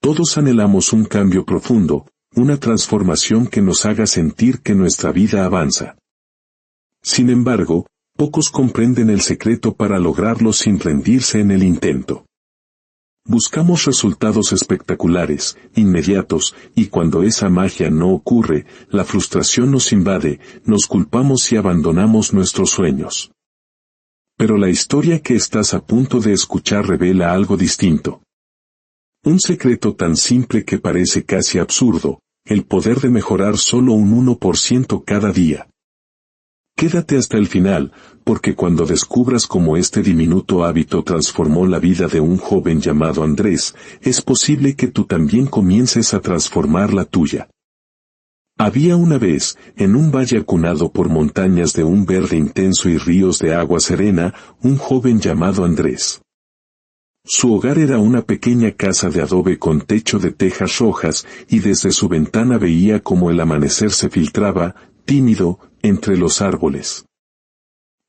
Todos anhelamos un cambio profundo, una transformación que nos haga sentir que nuestra vida avanza. Sin embargo, pocos comprenden el secreto para lograrlo sin rendirse en el intento. Buscamos resultados espectaculares, inmediatos, y cuando esa magia no ocurre, la frustración nos invade, nos culpamos y abandonamos nuestros sueños. Pero la historia que estás a punto de escuchar revela algo distinto. Un secreto tan simple que parece casi absurdo, el poder de mejorar solo un 1% cada día. Quédate hasta el final, porque cuando descubras cómo este diminuto hábito transformó la vida de un joven llamado Andrés, es posible que tú también comiences a transformar la tuya. Había una vez, en un valle acunado por montañas de un verde intenso y ríos de agua serena, un joven llamado Andrés. Su hogar era una pequeña casa de adobe con techo de tejas rojas, y desde su ventana veía cómo el amanecer se filtraba, tímido, entre los árboles.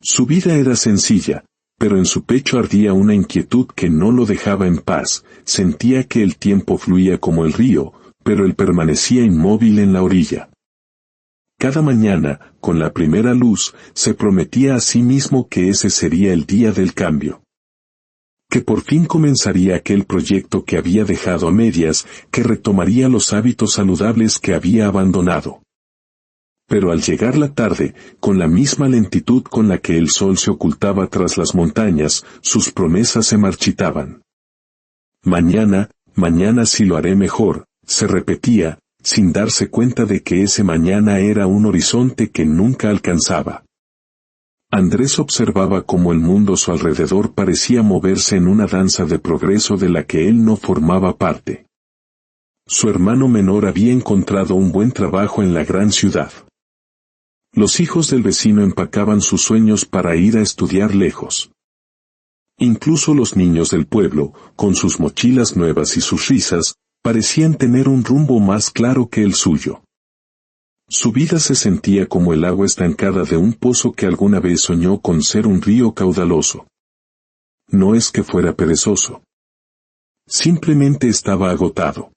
Su vida era sencilla, pero en su pecho ardía una inquietud que no lo dejaba en paz. Sentía que el tiempo fluía como el río, pero él permanecía inmóvil en la orilla. Cada mañana, con la primera luz, se prometía a sí mismo que ese sería el día del cambio. Que por fin comenzaría aquel proyecto que había dejado a medias, que retomaría los hábitos saludables que había abandonado. Pero al llegar la tarde, con la misma lentitud con la que el sol se ocultaba tras las montañas, sus promesas se marchitaban. Mañana sí lo haré mejor, se repetía, sin darse cuenta de que ese mañana era un horizonte que nunca alcanzaba. Andrés observaba cómo el mundo a su alrededor parecía moverse en una danza de progreso de la que él no formaba parte. Su hermano menor había encontrado un buen trabajo en la gran ciudad. Los hijos del vecino empacaban sus sueños para ir a estudiar lejos. Incluso los niños del pueblo, con sus mochilas nuevas y sus risas, parecían tener un rumbo más claro que el suyo. Su vida se sentía como el agua estancada de un pozo que alguna vez soñó con ser un río caudaloso. No es que fuera perezoso. Simplemente estaba agotado.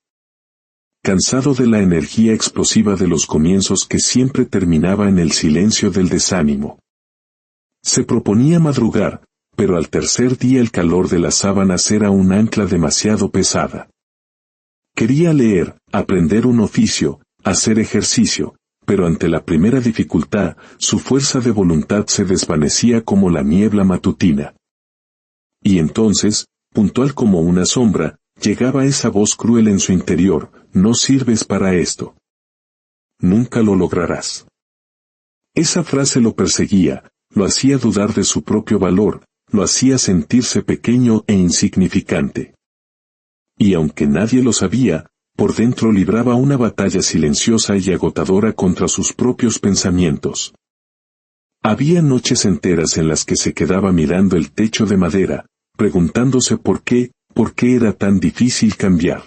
Cansado de la energía explosiva de los comienzos que siempre terminaba en el silencio del desánimo. Se proponía madrugar, pero al tercer día el calor de las sábanas era un ancla demasiado pesada. Quería leer, aprender un oficio, hacer ejercicio, pero ante la primera dificultad, su fuerza de voluntad se desvanecía como la niebla matutina. Y entonces, puntual como una sombra, llegaba esa voz cruel en su interior: no sirves para esto. Nunca lo lograrás. Esa frase lo perseguía, lo hacía dudar de su propio valor, lo hacía sentirse pequeño e insignificante. Y aunque nadie lo sabía, por dentro libraba una batalla silenciosa y agotadora contra sus propios pensamientos. Había noches enteras en las que se quedaba mirando el techo de madera, preguntándose por qué era tan difícil cambiar.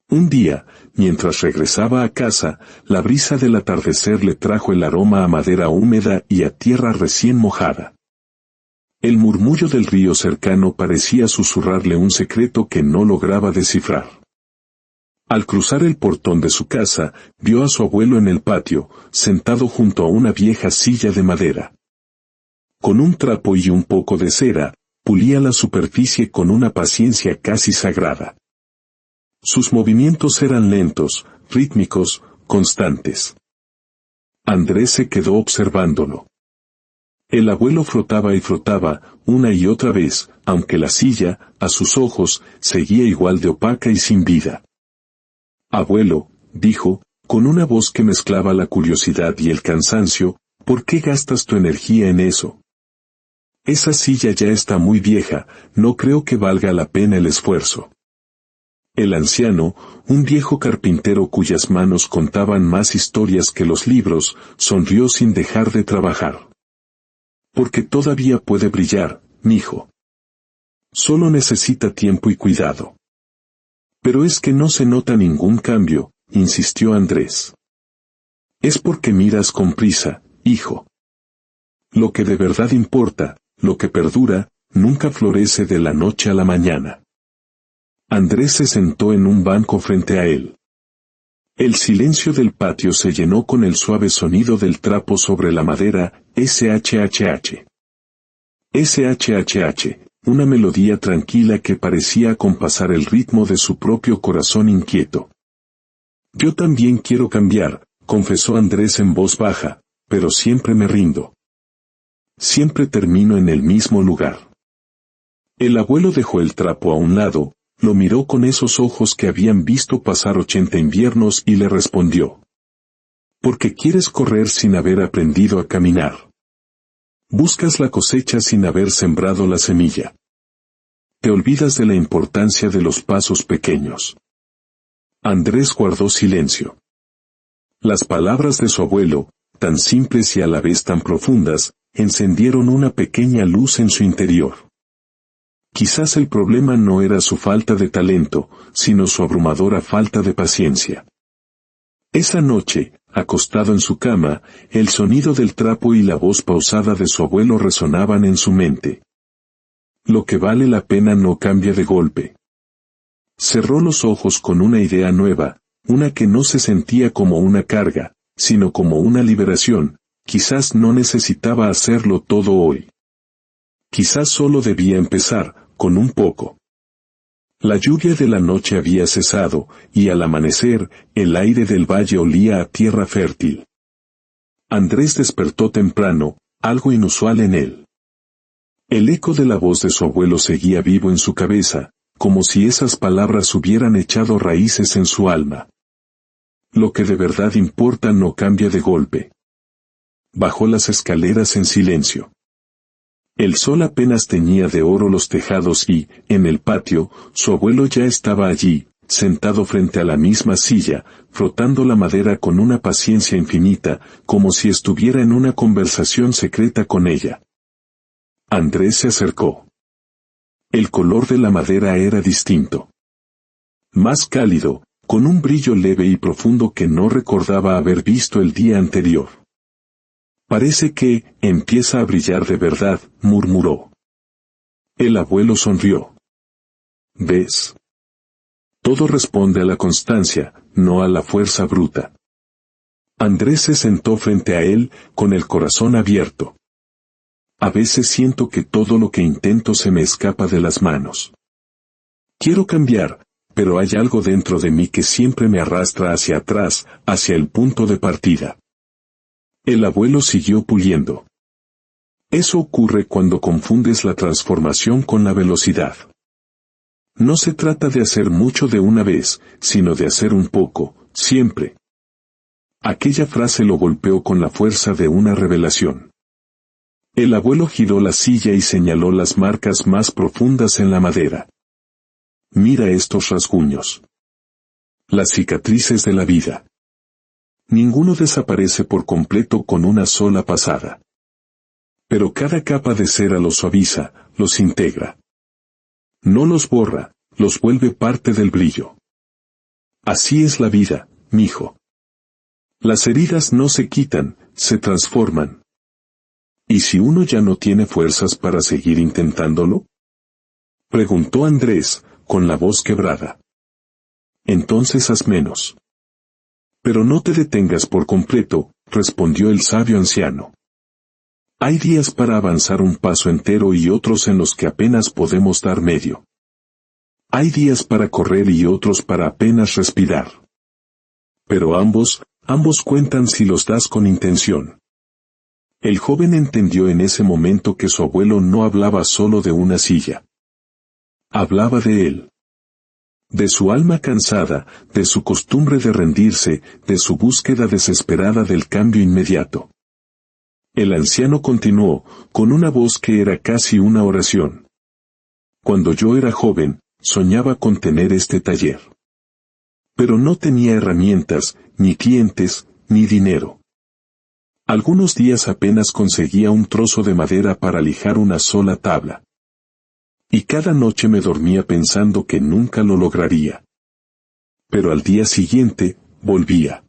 Un día, mientras regresaba a casa, la brisa del atardecer le trajo el aroma a madera húmeda y a tierra recién mojada. El murmullo del río cercano parecía susurrarle un secreto que no lograba descifrar. Al cruzar el portón de su casa, vio a su abuelo en el patio, sentado junto a una vieja silla de madera. Con un trapo y un poco de cera, pulía la superficie con una paciencia casi sagrada. Sus movimientos eran lentos, rítmicos, constantes. Andrés se quedó observándolo. El abuelo frotaba y frotaba, una y otra vez, aunque la silla, a sus ojos, seguía igual de opaca y sin vida. «Abuelo», dijo, con una voz que mezclaba la curiosidad y el cansancio, «¿por qué gastas tu energía en eso? Esa silla ya está muy vieja, no creo que valga la pena el esfuerzo». El anciano, un viejo carpintero cuyas manos contaban más historias que los libros, sonrió sin dejar de trabajar. «Porque todavía puede brillar, mijo. Solo necesita tiempo y cuidado». «Pero es que no se nota ningún cambio», insistió Andrés. «Es porque miras con prisa, hijo. Lo que de verdad importa, lo que perdura, nunca florece de la noche a la mañana». Andrés se sentó en un banco frente a él. El silencio del patio se llenó con el suave sonido del trapo sobre la madera, shhh. Shhh, una melodía tranquila que parecía acompasar el ritmo de su propio corazón inquieto. Yo también quiero cambiar, confesó Andrés en voz baja, pero siempre me rindo. Siempre termino en el mismo lugar. El abuelo dejó el trapo a un lado, lo miró con esos ojos que habían visto pasar 80 inviernos y le respondió. Porque quieres correr sin haber aprendido a caminar. Buscas la cosecha sin haber sembrado la semilla. Te olvidas de la importancia de los pasos pequeños. Andrés guardó silencio. Las palabras de su abuelo, tan simples y a la vez tan profundas, encendieron una pequeña luz en su interior. Quizás el problema no era su falta de talento, sino su abrumadora falta de paciencia. Esa noche, acostado en su cama, el sonido del trapo y la voz pausada de su abuelo resonaban en su mente. Lo que vale la pena no cambia de golpe. Cerró los ojos con una idea nueva, una que no se sentía como una carga, sino como una liberación. Quizás no necesitaba hacerlo todo hoy. Quizás solo debía empezar, con un poco. La lluvia de la noche había cesado, y al amanecer, el aire del valle olía a tierra fértil. Andrés despertó temprano, algo inusual en él. El eco de la voz de su abuelo seguía vivo en su cabeza, como si esas palabras hubieran echado raíces en su alma. Lo que de verdad importa no cambia de golpe. Bajó las escaleras en silencio. El sol apenas teñía de oro los tejados y, en el patio, su abuelo ya estaba allí, sentado frente a la misma silla, frotando la madera con una paciencia infinita, como si estuviera en una conversación secreta con ella. Andrés se acercó. El color de la madera era distinto. Más cálido, con un brillo leve y profundo que no recordaba haber visto el día anterior. Parece que, empieza a brillar de verdad, murmuró. El abuelo sonrió. ¿Ves? Todo responde a la constancia, no a la fuerza bruta. Andrés se sentó frente a él, con el corazón abierto. A veces siento que todo lo que intento se me escapa de las manos. Quiero cambiar, pero hay algo dentro de mí que siempre me arrastra hacia atrás, hacia el punto de partida. El abuelo siguió puliendo. Eso ocurre cuando confundes la transformación con la velocidad. No se trata de hacer mucho de una vez, sino de hacer un poco, siempre. Aquella frase lo golpeó con la fuerza de una revelación. El abuelo giró la silla y señaló las marcas más profundas en la madera. Mira estos rasguños. Las cicatrices de la vida. Ninguno desaparece por completo con una sola pasada. Pero cada capa de cera los suaviza, los integra. No los borra, los vuelve parte del brillo. Así es la vida, mijo. Las heridas no se quitan, se transforman. ¿Y si uno ya no tiene fuerzas para seguir intentándolo? Preguntó Andrés, con la voz quebrada. Entonces haz menos. Pero no te detengas por completo, respondió el sabio anciano. Hay días para avanzar un paso entero y otros en los que apenas podemos dar medio. Hay días para correr y otros para apenas respirar. Pero ambos cuentan si los das con intención. El joven entendió en ese momento que su abuelo no hablaba solo de una silla. Hablaba de él. De su alma cansada, de su costumbre de rendirse, de su búsqueda desesperada del cambio inmediato. El anciano continuó, con una voz que era casi una oración. Cuando yo era joven, soñaba con tener este taller. Pero no tenía herramientas, ni clientes, ni dinero. Algunos días apenas conseguía un trozo de madera para lijar una sola tabla. Y cada noche me dormía pensando que nunca lo lograría. Pero al día siguiente, volvía.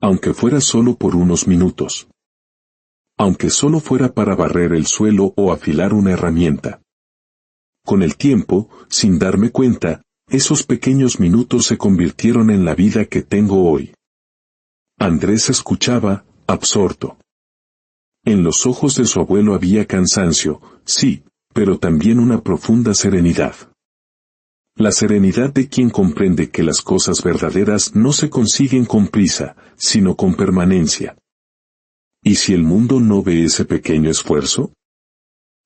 Aunque fuera solo por unos minutos. Aunque solo fuera para barrer el suelo o afilar una herramienta. Con el tiempo, sin darme cuenta, esos pequeños minutos se convirtieron en la vida que tengo hoy. Andrés escuchaba, absorto. En los ojos de su abuelo había cansancio, sí, pero también una profunda serenidad. La serenidad de quien comprende que las cosas verdaderas no se consiguen con prisa, sino con permanencia. ¿Y si el mundo no ve ese pequeño esfuerzo?,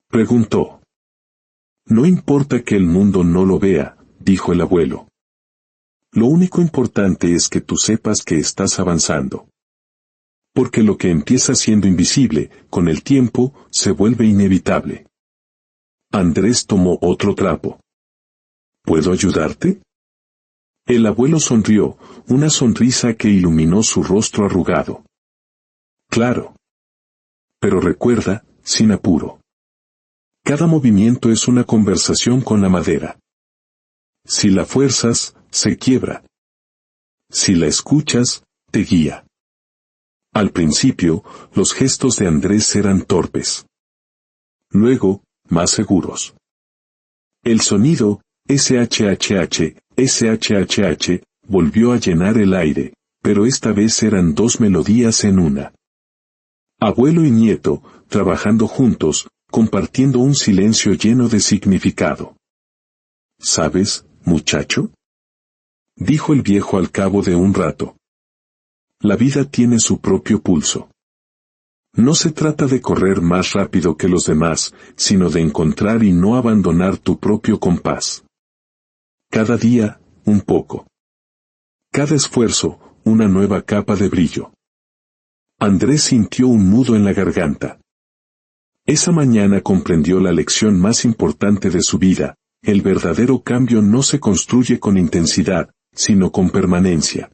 preguntó. No importa que el mundo no lo vea, dijo el abuelo. Lo único importante es que tú sepas que estás avanzando. Porque lo que empieza siendo invisible, con el tiempo, se vuelve inevitable. Andrés tomó otro trapo. ¿Puedo ayudarte? El abuelo sonrió, una sonrisa que iluminó su rostro arrugado. Claro. Pero recuerda, sin apuro. Cada movimiento es una conversación con la madera. Si la fuerzas, se quiebra. Si la escuchas, te guía. Al principio, los gestos de Andrés eran torpes. Luego, más seguros. El sonido, SHHH, SHHH, volvió a llenar el aire, pero esta vez eran dos melodías en una. Abuelo y nieto, trabajando juntos, compartiendo un silencio lleno de significado. ¿Sabes, muchacho?, dijo el viejo al cabo de un rato. La vida tiene su propio pulso. No se trata de correr más rápido que los demás, sino de encontrar y no abandonar tu propio compás. Cada día, un poco. Cada esfuerzo, una nueva capa de brillo. Andrés sintió un nudo en la garganta. Esa mañana comprendió la lección más importante de su vida: el verdadero cambio no se construye con intensidad, sino con permanencia.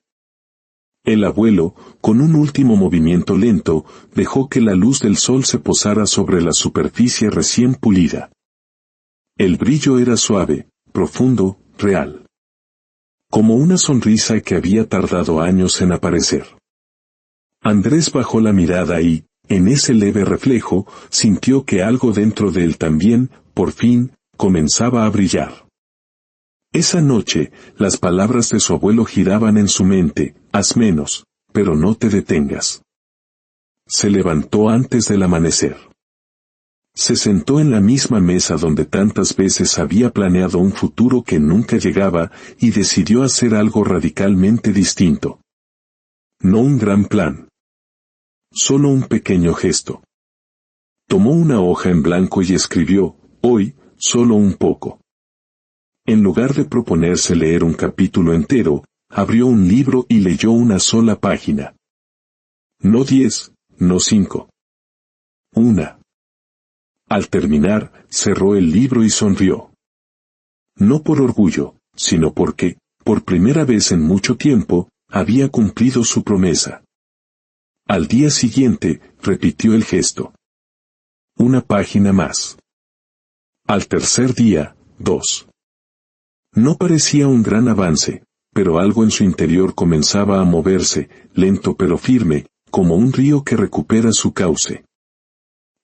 El abuelo, con un último movimiento lento, dejó que la luz del sol se posara sobre la superficie recién pulida. El brillo era suave, profundo, real. Como una sonrisa que había tardado años en aparecer. Andrés bajó la mirada y, en ese leve reflejo, sintió que algo dentro de él también, por fin, comenzaba a brillar. Esa noche, las palabras de su abuelo giraban en su mente: haz menos, pero no te detengas. Se levantó antes del amanecer. Se sentó en la misma mesa donde tantas veces había planeado un futuro que nunca llegaba, y decidió hacer algo radicalmente distinto. No un gran plan. Solo un pequeño gesto. Tomó una hoja en blanco y escribió: hoy, solo un poco. En lugar de proponerse leer un capítulo entero, abrió un libro y leyó una sola página. No 10, no 5. Una. Al terminar, cerró el libro y sonrió. No por orgullo, sino porque, por primera vez en mucho tiempo, había cumplido su promesa. Al día siguiente, repitió el gesto. Una página más. Al tercer día, 2. No parecía un gran avance, pero algo en su interior comenzaba a moverse, lento pero firme, como un río que recupera su cauce.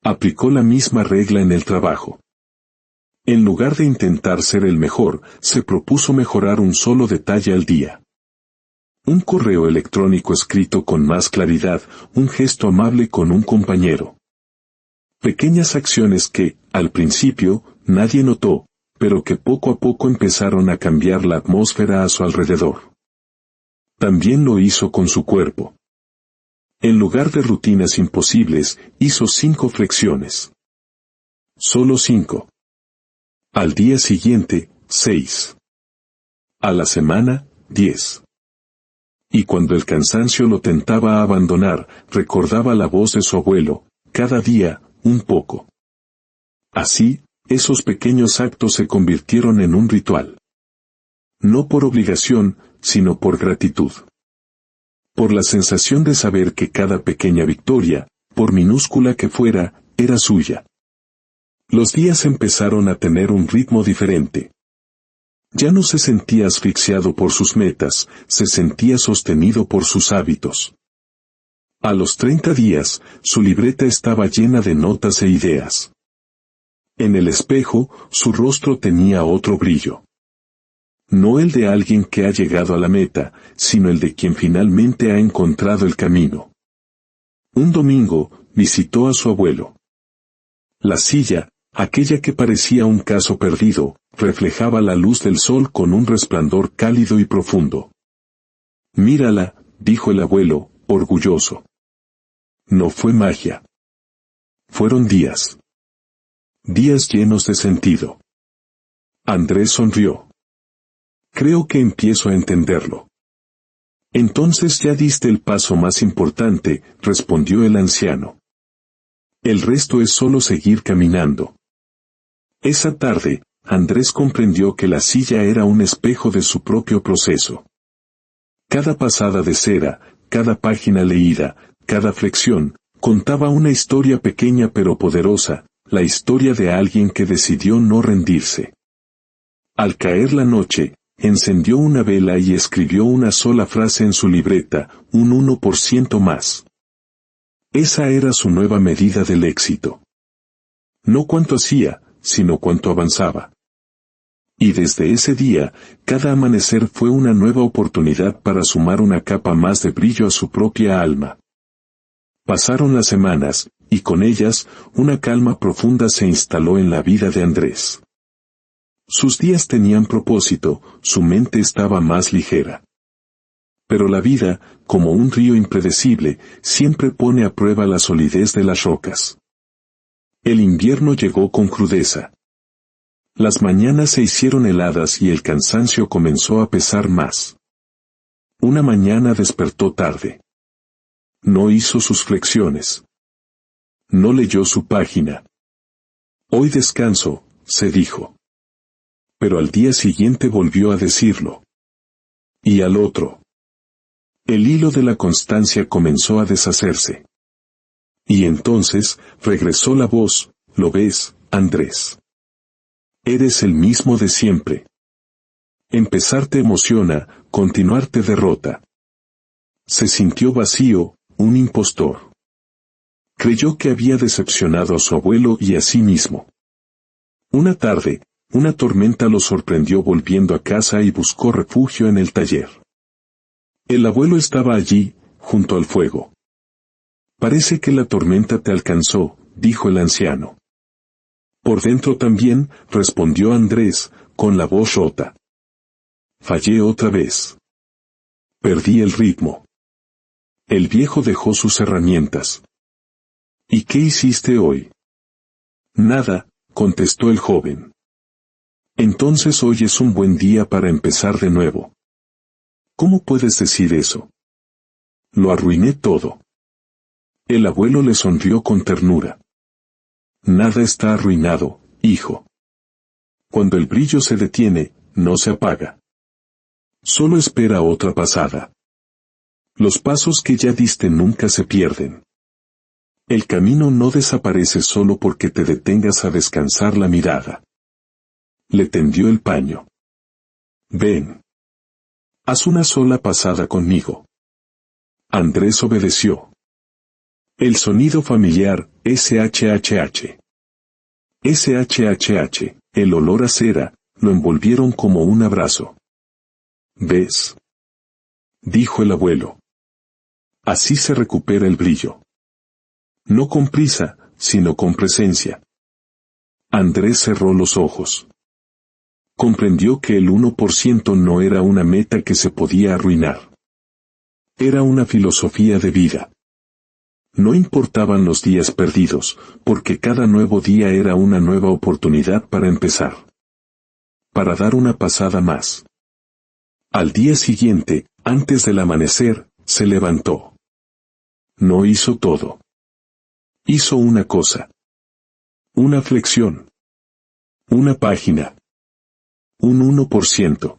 Aplicó la misma regla en el trabajo. En lugar de intentar ser el mejor, se propuso mejorar un solo detalle al día. Un correo electrónico escrito con más claridad, un gesto amable con un compañero. Pequeñas acciones que, al principio, nadie notó, pero que poco a poco empezaron a cambiar la atmósfera a su alrededor. También lo hizo con su cuerpo. En lugar de rutinas imposibles, hizo 5 flexiones. Solo 5. Al día siguiente, 6. A la semana, 10. Y cuando el cansancio lo tentaba a abandonar, recordaba la voz de su abuelo: cada día, un poco. Así, esos pequeños actos se convirtieron en un ritual. No por obligación, sino por gratitud. Por la sensación de saber que cada pequeña victoria, por minúscula que fuera, era suya. Los días empezaron a tener un ritmo diferente. Ya no se sentía asfixiado por sus metas, se sentía sostenido por sus hábitos. A los 30 días, su libreta estaba llena de notas e ideas. En el espejo, su rostro tenía otro brillo. No el de alguien que ha llegado a la meta, sino el de quien finalmente ha encontrado el camino. Un domingo, visitó a su abuelo. La silla, aquella que parecía un caso perdido, reflejaba la luz del sol con un resplandor cálido y profundo. «Mírala», dijo el abuelo, orgulloso. No fue magia. Fueron días. Días llenos de sentido. Andrés sonrió. «Creo que empiezo a entenderlo». «Entonces ya diste el paso más importante», respondió el anciano. «El resto es solo seguir caminando». Esa tarde, Andrés comprendió que la silla era un espejo de su propio proceso. Cada pasada de cera, cada página leída, cada flexión, contaba una historia pequeña pero poderosa, la historia de alguien que decidió no rendirse. Al caer la noche, encendió una vela y escribió una sola frase en su libreta, un 1% más. Esa era su nueva medida del éxito. No cuánto hacía, sino cuánto avanzaba. Y desde ese día, cada amanecer fue una nueva oportunidad para sumar una capa más de brillo a su propia alma. Pasaron las semanas, y con ellas, una calma profunda se instaló en la vida de Andrés. Sus días tenían propósito, su mente estaba más ligera. Pero la vida, como un río impredecible, siempre pone a prueba la solidez de las rocas. El invierno llegó con crudeza. Las mañanas se hicieron heladas y el cansancio comenzó a pesar más. Una mañana despertó tarde. No hizo sus flexiones. No leyó su página. Hoy descanso, se dijo. Pero al día siguiente volvió a decirlo. Y al otro. El hilo de la constancia comenzó a deshacerse. Y entonces, regresó la voz, ¿lo ves, Andrés? Eres el mismo de siempre. Empezar te emociona, continuar te derrota. Se sintió vacío, un impostor. Creyó que había decepcionado a su abuelo y a sí mismo. Una tarde, una tormenta lo sorprendió volviendo a casa y buscó refugio en el taller. El abuelo estaba allí, junto al fuego. Parece que la tormenta te alcanzó, dijo el anciano. Por dentro también, respondió Andrés, con la voz rota. Fallé otra vez. Perdí el ritmo. El viejo dejó sus herramientas. ¿Y qué hiciste hoy? Nada, contestó el joven. Entonces hoy es un buen día para empezar de nuevo. ¿Cómo puedes decir eso? Lo arruiné todo. El abuelo le sonrió con ternura. Nada está arruinado, hijo. Cuando el brillo se detiene, no se apaga. Solo espera otra pasada. Los pasos que ya diste nunca se pierden. El camino no desaparece solo porque te detengas a descansar la mirada. Le tendió el paño. Ven. Haz una sola pasada conmigo. Andrés obedeció. El sonido familiar, SHHH. SHHH, el olor a cera, lo envolvieron como un abrazo. ¿Ves? Dijo el abuelo. Así se recupera el brillo. No con prisa, sino con presencia. Andrés cerró los ojos. Comprendió que el 1% no era una meta que se podía arruinar. Era una filosofía de vida. No importaban los días perdidos, porque cada nuevo día era una nueva oportunidad para empezar. Para dar una pasada más. Al día siguiente, antes del amanecer, se levantó. No hizo todo. Hizo una cosa. Una flexión. Una página. Un 1%.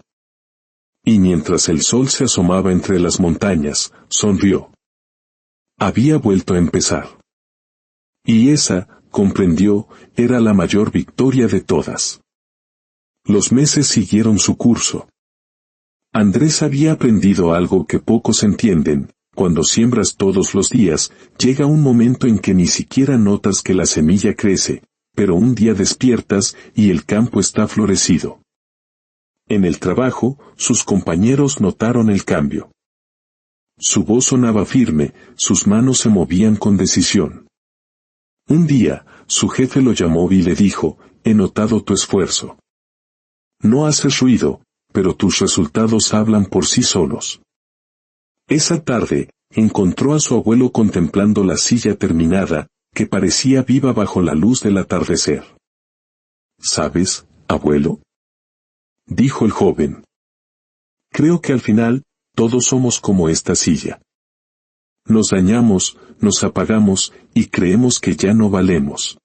Y mientras el sol se asomaba entre las montañas, sonrió. Había vuelto a empezar. Y esa, comprendió, era la mayor victoria de todas. Los meses siguieron su curso. Andrés había aprendido algo que pocos entienden: cuando siembras todos los días, llega un momento en que ni siquiera notas que la semilla crece, pero un día despiertas y el campo está florecido. En el trabajo, sus compañeros notaron el cambio. Su voz sonaba firme, sus manos se movían con decisión. Un día, su jefe lo llamó y le dijo, «He notado tu esfuerzo. No haces ruido, pero tus resultados hablan por sí solos». Esa tarde, encontró a su abuelo contemplando la silla terminada, que parecía viva bajo la luz del atardecer. «¿Sabes, abuelo?», dijo el joven. «Creo que al final, todos somos como esta silla. Nos dañamos, nos apagamos, y creemos que ya no valemos.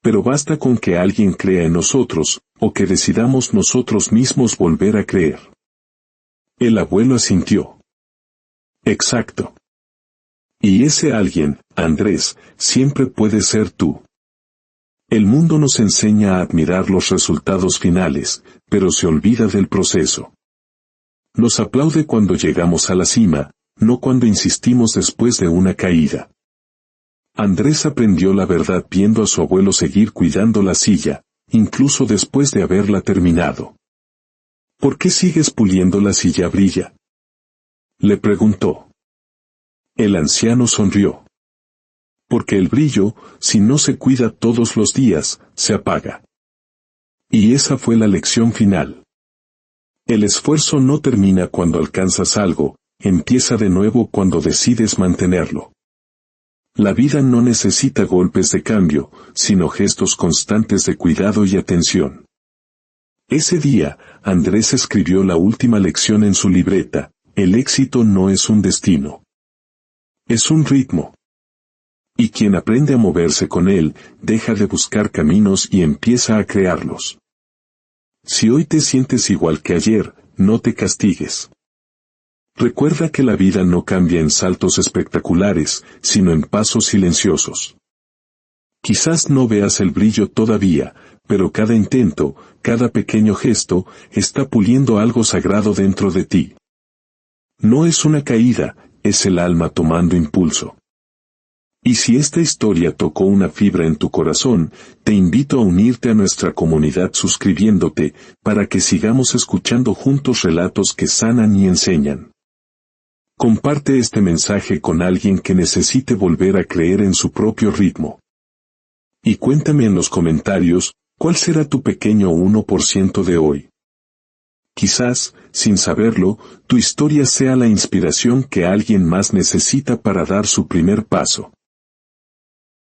Pero basta con que alguien crea en nosotros, o que decidamos nosotros mismos volver a creer». El abuelo asintió. «Exacto. Y ese alguien, Andrés, siempre puede ser tú. El mundo nos enseña a admirar los resultados finales, pero se olvida del proceso. Nos aplaude cuando llegamos a la cima, no cuando insistimos después de una caída». Andrés aprendió la verdad viendo a su abuelo seguir cuidando la silla, incluso después de haberla terminado. «¿Por qué sigues puliendo la silla, Brilla?», le preguntó. El anciano sonrió. «Porque el brillo, si no se cuida todos los días, se apaga». Y esa fue la lección final. El esfuerzo no termina cuando alcanzas algo, empieza de nuevo cuando decides mantenerlo. La vida no necesita golpes de cambio, sino gestos constantes de cuidado y atención. Ese día, Andrés escribió la última lección en su libreta: el éxito no es un destino. Es un ritmo. Y quien aprende a moverse con él, deja de buscar caminos y empieza a crearlos. Si hoy te sientes igual que ayer, no te castigues. Recuerda que la vida no cambia en saltos espectaculares, sino en pasos silenciosos. Quizás no veas el brillo todavía, pero cada intento, cada pequeño gesto, está puliendo algo sagrado dentro de ti. No es una caída, es el alma tomando impulso. Y si esta historia tocó una fibra en tu corazón, te invito a unirte a nuestra comunidad suscribiéndote, para que sigamos escuchando juntos relatos que sanan y enseñan. Comparte este mensaje con alguien que necesite volver a creer en su propio ritmo. Y cuéntame en los comentarios, ¿cuál será tu pequeño 1% de hoy? Quizás, sin saberlo, tu historia sea la inspiración que alguien más necesita para dar su primer paso.